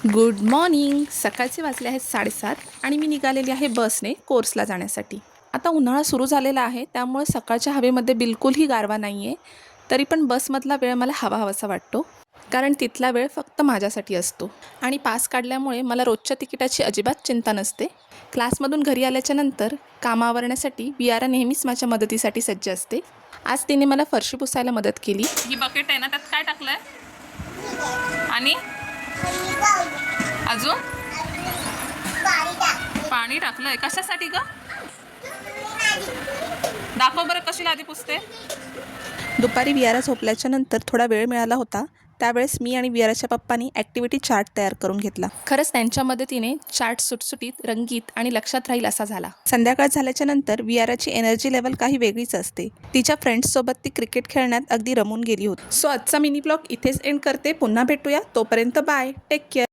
Good morning. सकाळचे वाजले आहेत 7:30 आणि मी निघालेली आहे बसने कोर्सला जाण्यासाठी. आता उन्हाळा सुरू झालेला आहे, त्यामुळे सकाळच्या हवेमध्ये बिलकुलही गारवा नाही आहे. तरी पण बसमधला वेळ मला हवाहवासा वाटतो, कारण तिथला वेळ फक्त माझ्यासाठी असतो. आणि पास काढल्यामुळे मला रोजच्या तिकिटाची अजिबात चिंता नसते. क्लासमधून घरी आल्याच्या नंतर काम आवरण्यासाठी वियारा नेहमीच माझ्या मदतीसाठी सज्ज असते. आज तिने मला फरशी पुसायला मदत केली. ही बकेट आहे ना, त्यात काय टाकलंय आणि अजून पाणी टाकलंय. कशासाठी ग? दाखव बरं कशी लादी पुसते. दुपारी वियारा झोपल्याच्या नंतर थोडा वेळ मिळाला होता. त्यावेळेस मी आणि वियाराच्या पप्पांनी ॲक्टिव्हिटी चार्ट तयार करून घेतला. खरंच त्यांच्या मदतीने चार्ट सुटसुटीत, रंगीत आणि लक्षात राहील असा झाला. संध्याकाळ झाल्याच्या नंतर वियाराची एनर्जी लेवल काही वेगळीच असते. तिच्या फ्रेंड्ससोबत ती क्रिकेट खेळण्यात अगदी रमून गेली होती. सो आजचा मिनी ब्लॉग इथेच एंड करते. पुन्हा भेटूया. तोपर्यंत बाय. Take care.